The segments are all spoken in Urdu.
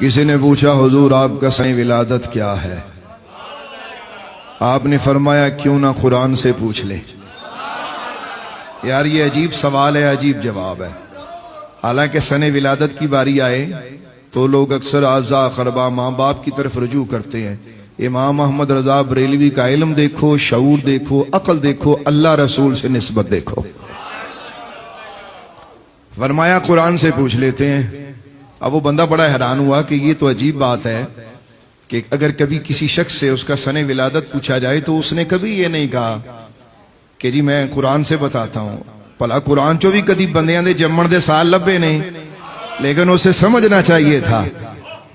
کسی نے پوچھا حضور آپ کا سن ولادت کیا ہے؟ آپ نے فرمایا کیوں نہ قرآن سے پوچھ لے۔ یار یہ عجیب سوال ہے، عجیب جواب ہے۔ حالانکہ سن ولادت کی باری آئے تو لوگ اکثر اعزاء اقربا ماں باپ کی طرف رجوع کرتے ہیں۔ امام احمد رضا بریلوی کا علم دیکھو، شعور دیکھو، عقل دیکھو، اللہ رسول سے نسبت دیکھو۔ فرمایا قرآن سے پوچھ لیتے ہیں۔ اب وہ بندہ بڑا حیران ہوا کہ یہ تو عجیب بات ہے کہ اگر کبھی کسی شخص سے اس کا سن ولادت پوچھا جائے تو اس نے کبھی یہ نہیں کہا کہ جی میں قرآن سے بتاتا ہوں۔ بھلا قرآن چو بھی کدی بندیاں دے جمن دے سال لبے نہیں، لیکن اسے سمجھنا چاہیے تھا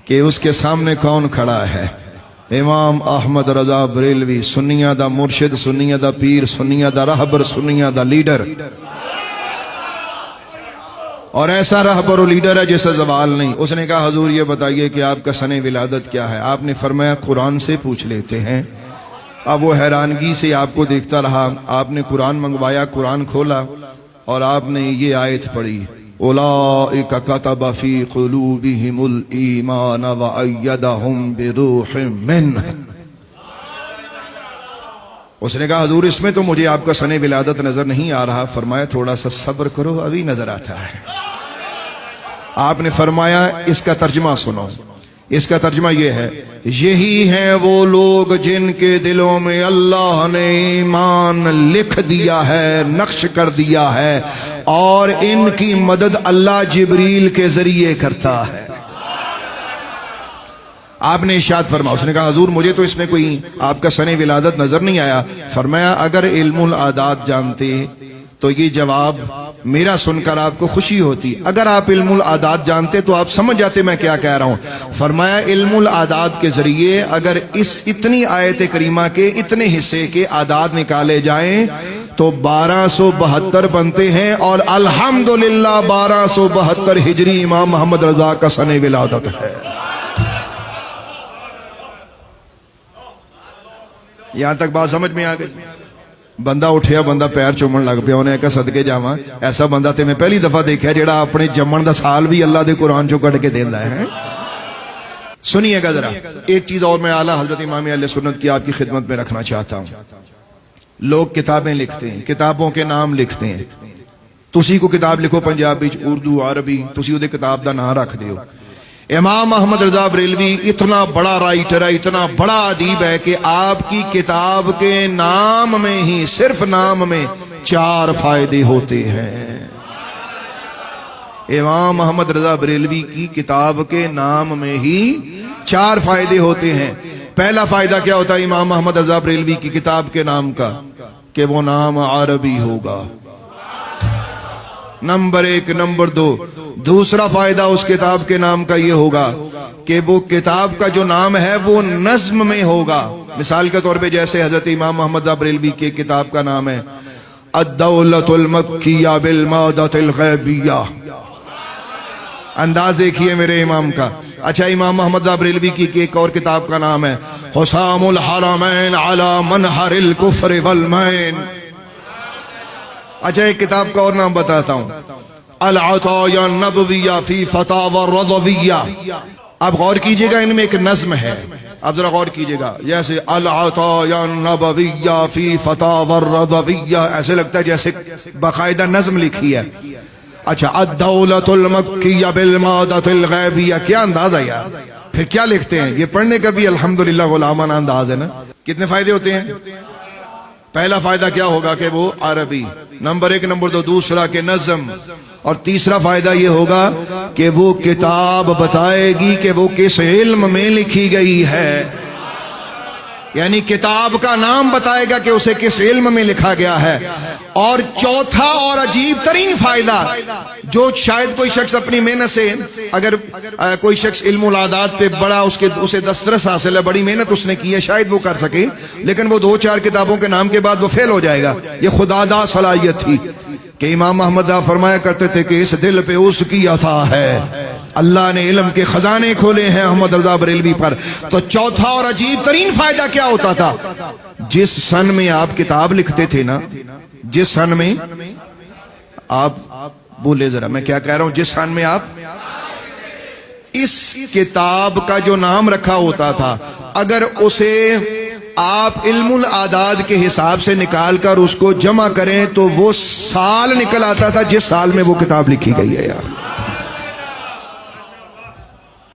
کہ اس کے سامنے کون کھڑا ہے۔ امام احمد رضا بریلوی، سنیہ دا مرشد، سنیہ دا پیر، سنیہ دا رہبر، سنیہ دا لیڈر، اور ایسا رہبر و لیڈر ہے جیسا زوال نہیں۔ اس نے کہا حضور یہ بتائیے کہ آپ کا سن ولادت کیا ہے؟ آپ نے فرمایا قرآن سے پوچھ لیتے ہیں۔ اب وہ حیرانگی سے آپ کو دیکھتا رہا۔ آپ نے قرآن منگوایا، قرآن کھولا اور آپ نے یہ آیت پڑھی، اولئک کتب فی قلوبہم الایمان وایدہم بروح منہ۔ اس نے کہا حضور اس میں تو مجھے آپ کا سن ولادت نظر نہیں آ رہا۔ فرمایا تھوڑا سا صبر کرو، ابھی نظر آتا ہے۔ آپ نے فرمایا اس کا ترجمہ سنو۔ اس کا ترجمہ یہ ہے، یہی ہیں وہ لوگ جن کے دلوں میں اللہ نے ایمان لکھ دیا ہے، نقش کر دیا ہے، اور ان کی مدد اللہ جبریل کے ذریعے کرتا ہے۔ آپ نے ارشاد فرمایا، اس نے کہا حضور مجھے تو اس میں کوئی آپ کا سن ولادت نظر نہیں آیا۔ فرمایا اگر علم العادات جانتے تو یہ جواب میرا سن کر آپ کو خوشی ہوتی، اگر آپ علم العادات جانتے تو آپ سمجھ جاتے میں کیا کہہ رہا ہوں۔ فرمایا علم العادات کے ذریعے اگر اس اتنی آیت کریمہ کے اتنے حصے کے اعداد نکالے جائیں تو 1272 بنتے ہیں، اور الحمدللہ 1272 ہجری امام محمد رضا کا سن ولادت ہے۔ یہاں تک بات سمجھ میں آ گئی؟ بندہ اٹھیا، بندہ پیر چومن لگ پیا، انہیں کہا صدقے جاواں ایسا بندہ تے میں پہلی دفعہ دیکھا جیڑا اپنے جمن دا سال بھی اللہ دے قرآن چو کٹ کے دیندا ہے۔ سنیے گا ذرا، ایک چیز اور میں اعلیٰ حضرت امام اہل سنت کی آپ کی خدمت میں رکھنا چاہتا ہوں۔ لوگ کتابیں لکھتے ہیں، کتابوں کے نام لکھتے ہیں۔ تسی کو کتاب لکھو پنجابی، اردو، عربی، تسی وہ کتاب دا نام رکھ دیو۔ امام احمد رضا بریلوی اتنا بڑا رائٹر ہے، اتنا بڑا ادیب ہے کہ آپ کی کتاب کے نام میں ہی، صرف نام میں 4 فائدے ہوتے ہیں۔ امام احمد رضا بریلوی کی کتاب کے نام میں ہی 4 فائدے ہوتے ہیں۔ پہلا فائدہ کیا ہوتا ہے امام احمد رضا بریلوی کی کتاب کے نام کا؟ کہ وہ نام عربی ہوگا، نمبر 1۔ نمبر 2، دوسرا فائدہ اس کتاب کے نام کا یہ ہوگا کہ وہ کتاب کا جو نام ہے وہ نظم میں ہوگا۔ مثال کے طور پہ جیسے حضرت امام محمد بریلوی کی کتاب کا نام ہے الدولۃ المکیہ بالمادۃ الغیبیہ۔ انداز دیکھیے میرے امام کا۔ اچھا امام محمد بریلوی کی ایک اور کتاب کا نام ہے حسام الحرمین علی منحر الکفر والمین۔ اچھا ایک کتاب کا اور نام بتاتا ہوں، العطایا النبویہ فی فتاوی الرضویہ۔ اب غور کیجئے گا، ان میں ایک نظم ہے، اب ذرا غور کیجئے گا۔ جیسے العطایا النبویہ فی فتاوی الرضویہ، ایسے لگتا ہے جیسے باقاعدہ نظم لکھی ہے۔ اچھا الدولۃ المکیہ بالمادۃ الغیبیہ، کیا انداز ہے یار! پھر کیا لکھتے ہیں؟ یہ پڑھنے کا بھی الحمدللہ غلامانہ انداز ہے نا۔ کتنے فائدے ہوتے ہیں؟ پہلا فائدہ کیا ہوگا کہ وہ عربی، نمبر 1۔ نمبر 2، دوسرا کہ نظم، اور تیسرا فائدہ یہ ہوگا کہ وہ کتاب بتائے گی کہ وہ کس علم میں لکھی گئی ہے، یعنی کتاب کا نام بتائے گا کہ اسے کس علم میں لکھا گیا ہے۔ اور چوتھا اور عجیب ترین فائدہ جو شاید کوئی شخص اپنی محنت سے، اگر کوئی شخص علم العادات پہ بڑا اسے دسترس حاصل ہے، بڑی محنت اس نے کی ہے، شاید وہ کر سکے، لیکن وہ 2-4 کتابوں کے نام کے بعد وہ فیل ہو جائے گا۔ یہ خدا دا صلاحیت تھی کہ امام محمد فرمایا کرتے تھے کہ اس دل پہ اس کی عطا ہے، اللہ نے علم کے خزانے کھولے ہیں احمد رضا بریلوی پر۔ تو چوتھا اور عجیب ترین فائدہ کیا ہوتا تھا؟ جس سن میں آپ کتاب لکھتے تھے نا، جس سن میں آپ بولے ذرا میں کیا کہہ رہا ہوں، جس سن میں آپ اس کتاب کا جو نام رکھا ہوتا تھا اگر اسے آپ علم العداد کے حساب سے نکال کر اس کو جمع کریں تو وہ سال نکل آتا تھا جس سال میں وہ کتاب لکھی گئی ہے یار.